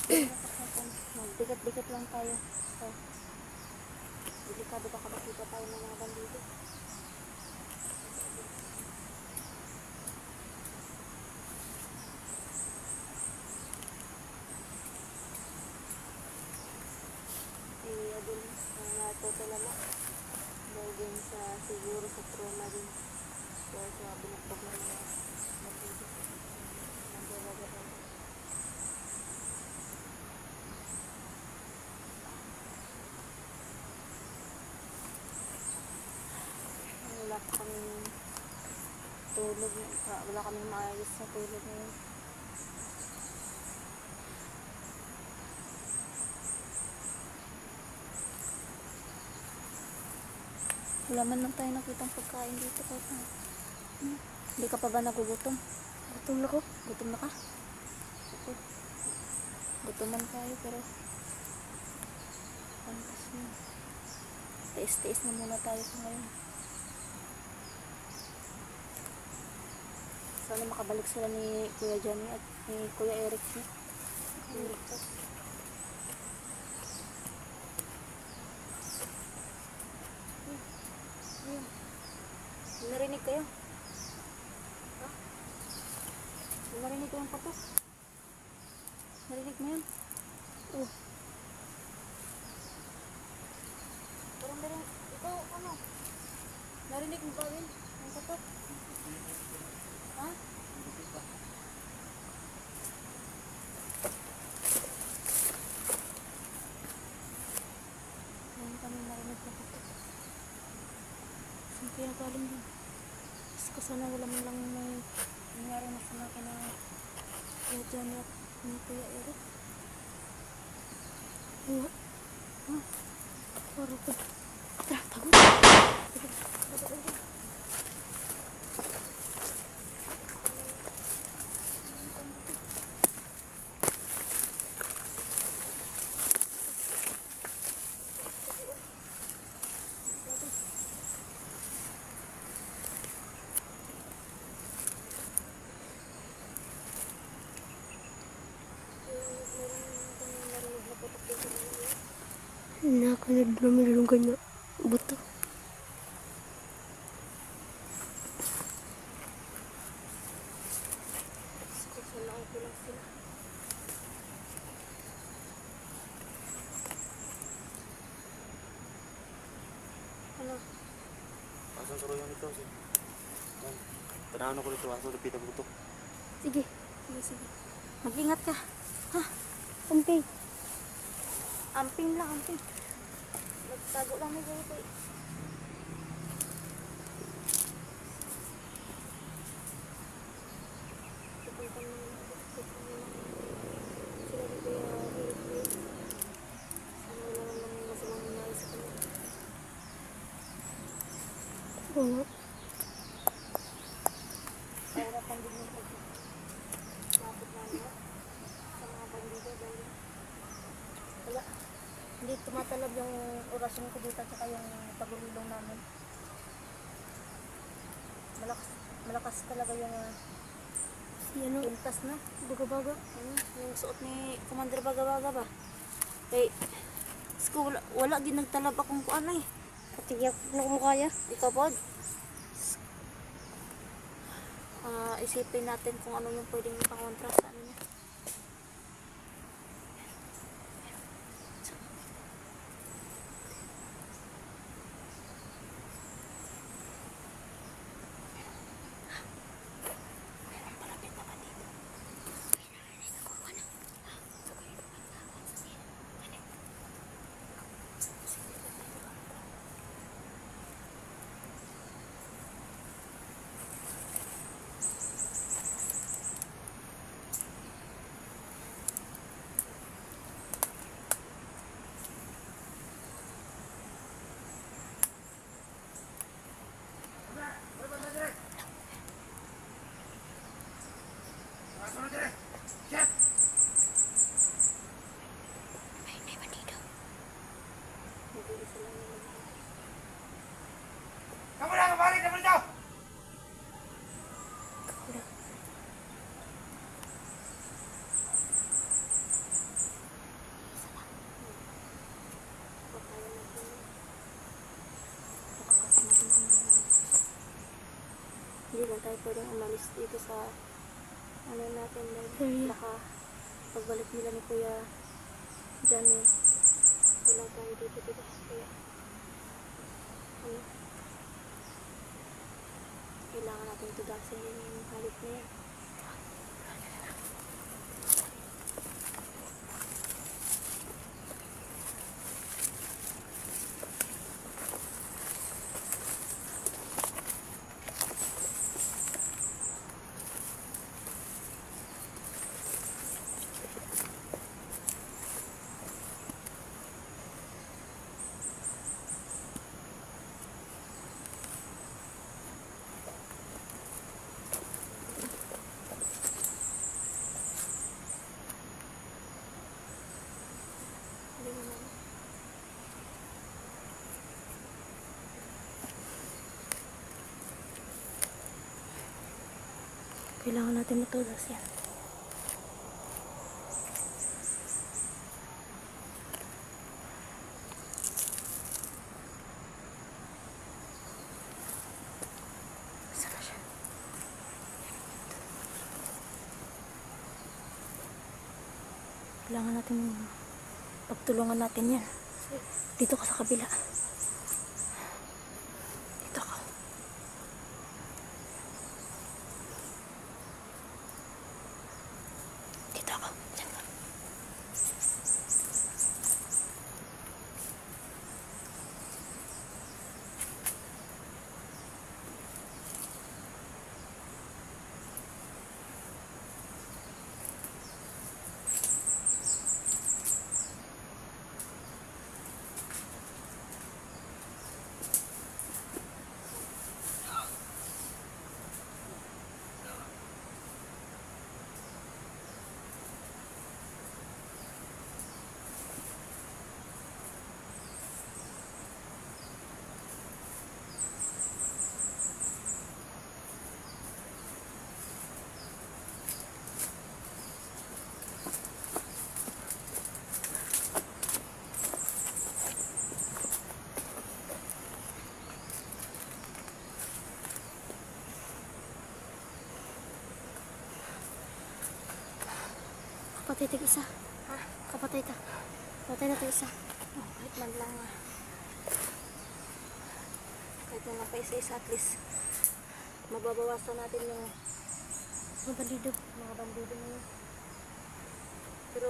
Magbigat-bigat lang tayo. So, delikado baka makita tayo ng mga bandido. Adun, natutulala. Dahil din sa siguro sa trauma din. Dahil sa binakbag ng mga bandido. Nagbabaga-baga. Wala pa kaming tulog. Wala kaming maayos na tulog ngayon. Wala man lang tayo nakitang pagkain dito. Hindi ka pa ba nagugutom? Gutom na ko. Gutom na ka? Okay. Gutom man tayo pero pantas na. Tiis-tiis na muna tayo sa ngayon. Sana makabalik sila ni Kuya Johnny at ni Kuya Eric. Eric po. Narinig kayo? Ha? Narinig ko yung patok. Narinig mo yun? Oh. Parang ikaw ano? Narinig mo ba yun? Yung patok? Ha? Ngayon kami narinig yung patok. Saan kaya galing din? Kasi sana wala man lang may nangyari na sa mga na Kuya Johnny at ni Kuya Eric. Nga. Ha? Parang ko. Tara, tago. Nakakanad namin yung ganyan buto. Ano? Asan suruh yang itu sih? Tanahan ako dito, aso na pita buto. Sige. Mag-ingat ka. Ha? Amping. Amping lang, amping. Nagtago lang ni Kuya Kuya. Oo. Kaya pandin yung lapit namin sa mga bandido dahil wala. Hindi tumatalab yung orasyon ko dito at yung pagulilong namin. Malakas talaga yung pintas na. Baga-baga. Yung suot ni Commander Baga-baga ba? Eh, wala din nagtalab akong kuan eh. Patigyak na kumukaya. Ikaw po. Isipin natin kung ano yung pwedeng ipakontra sa ano niya. tayo pwedeng umalis dito sa ano natin dahil Area. baka pagbalik nila ni Kuya Johnny wala tayo dito kaya ano kailangan natin tugasin yung halit na yan. Hindi naman. Kailangan natin matulas yan. Saan na siya? Kailangan natin pagtulungan natin yan. Dito ka sa kabila. Dito ka. Dito ka. Diyan ka. Kapatay tig isa. Ha? Kapatay ta. Kapatay na tig isa. Oh, kahit man lang kahit man lang pa isa-isa at least mababawasan natin yung Mga bandido. mga bandido na yun. Pero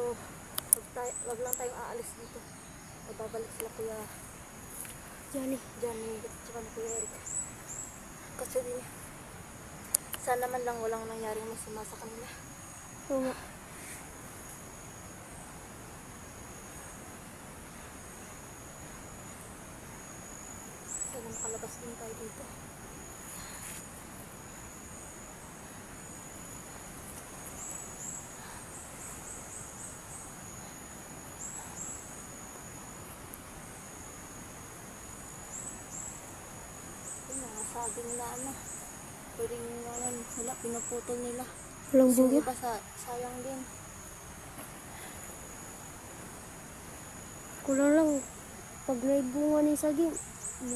wag lang tayong aalis dito. Babalik sila Kuya Johnny. Johnny at saka ni Kuya Eric. Kasi din sana man lang walang nangyaring masama sa kanila. Oo nga. Sana makalabas din tayo dito. Yung mga saging na ano, pwedeng naman wala, pinuputol nila. Walang Yung bunga. iba sayang din. Kulang lang. Pag may bunga ni saging. Ano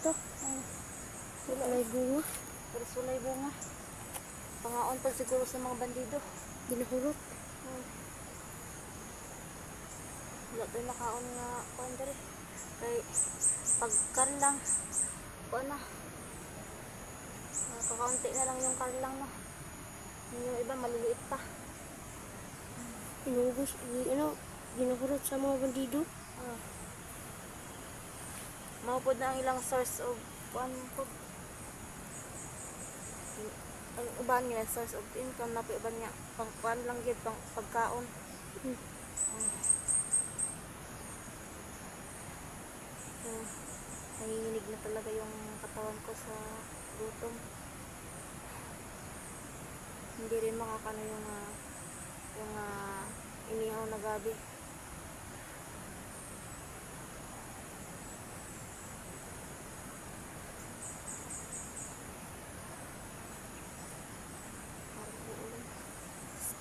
to? Wala May bunga. pero sulay bunga. Pangaon pa siguro sa mga bandido. Ginahurot. Wala tayo nakaon nga kuan dere. Kay pagkar lang. Kuan na. Kakaunti na lang yung kar lang no. Yung iba maliliit pa. Inubos. Ginahurot sa mga bandido. Maupod na ang ilang source of kuan po. Ang uban nga source of income na po iban nga pang kuan lang gid pang pagkaon. So, nanginginig na talaga yung katawan ko sa gutom. Hindi rin makakano yung inihaw na gabi.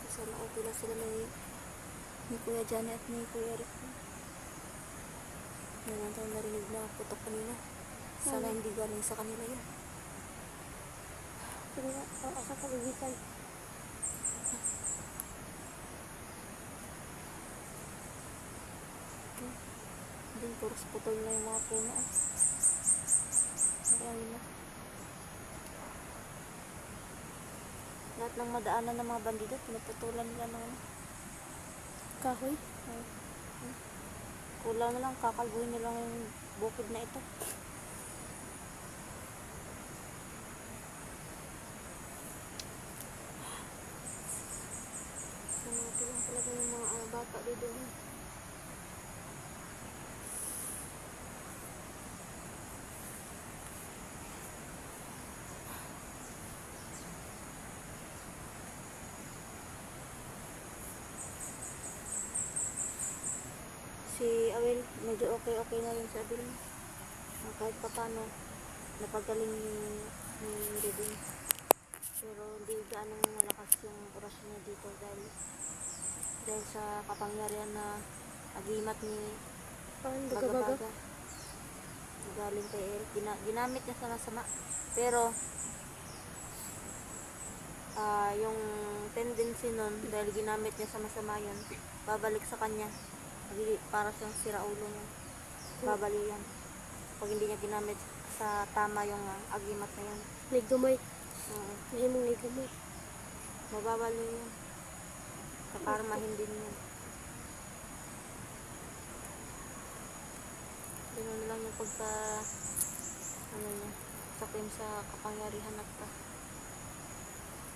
Sana okay lang sila ni Kuya Johnny at ni Kuya Eric. Meron tayong narinig na putok kanina. Sana hindi galing sa kanila yun. ating sa kagigitan. Din, puros putol na yung mga puno. Marami na. Lahat ng madaanan ng mga bandido, pinuputulan nila ng ano, Kahoy. kulang na lang, kakalbuhin nila yung bukid na ito. Ito lang talaga yung mga bata dito. Si Awel, medyo okay na rin sa Abel. Kahit pa paano, napagaling ni Redin. Pero hindi gaanong malakas yung orasyon niya dito dahil sa kapangyarihan na agimat ni Baga-baga. Baga. Galing kay Eric. Ginamit niya sa masama. Pero, yung tendency nun, dahil ginamit niya sa masama yun, babalik sa kanya. Para siyang siraulo niya. Babalik yan. Pag hindi niya ginamit sa tama yung agimat na yan. May gamay. Oo. May mong may gamay. Mababalik yan. Kakarmahin din yan. Ganun lang yung pagka niya, sakin sa kapangyarihan at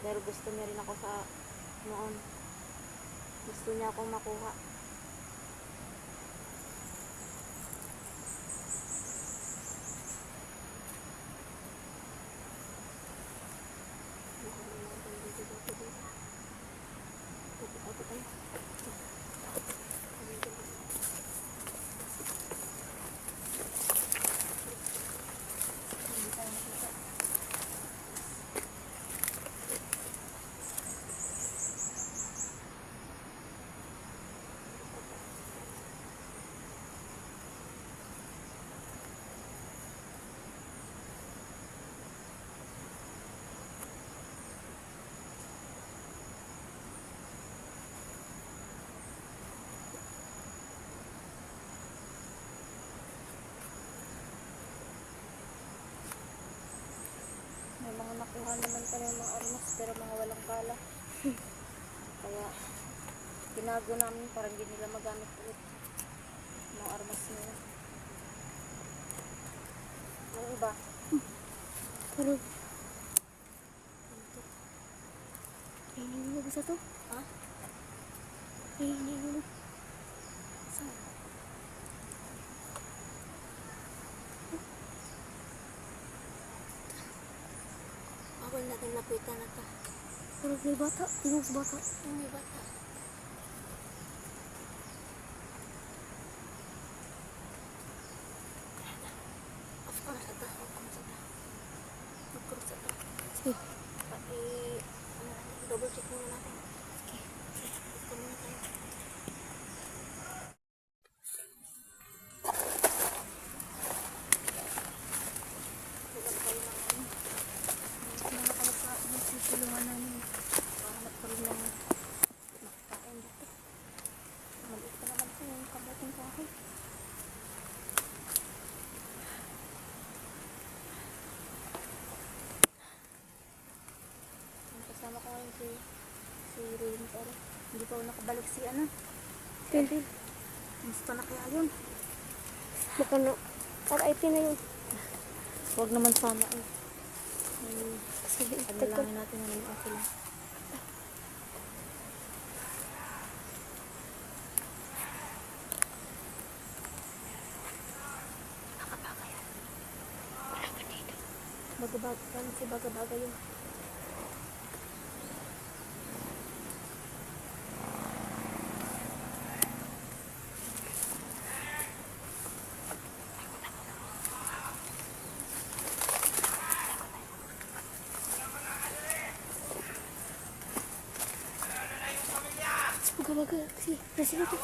dahil gusto niya rin ako sa noon. Gusto niya akong makuha. May mga nakuha naman kami mga armas pero mga walang bala. Kaya tinago namin para hindi nila magamit ulit mga armas nila. Yung iba, Pero, kainin mo sa to? ha? Kainin mo. Saan? Bawal natin lapitan na to. Pero may bata. Tingnan sa bata. May bata. Of course, ito. Of course, ito. Sige. Double check muna natin. Okay. Ito muna tayo. Huwag tayo ng ano. Mga kalasa ng sisuluhan namin. Para magkaroon ng makakain dito. Maliit pa naman ito yung kabuting kahoy. Kasama ko ngayon si Rain, pero hindi pa ako nakabalik si ano. Pwede. Gusto na kaya yun. Baka na. Para IT na yun. Huwag naman sana eh. Sige, ito. Panalangin natin na yung okay lang. Baga-baga. Paano si baga-baga yun? Baga-baga. Sige, nasi dito.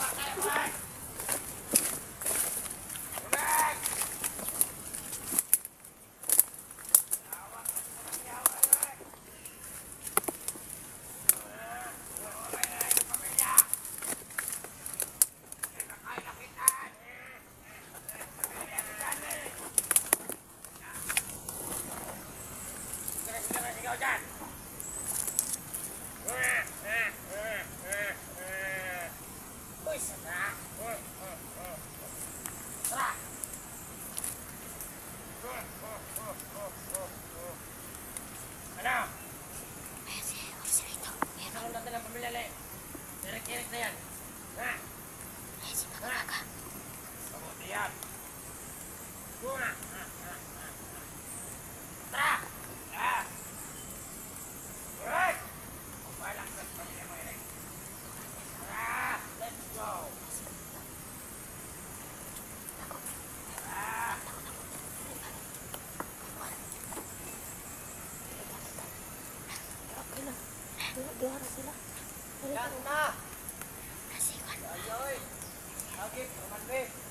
Okay lang. Dihara sila. Yan na. Ayoy. Lagi, naman be.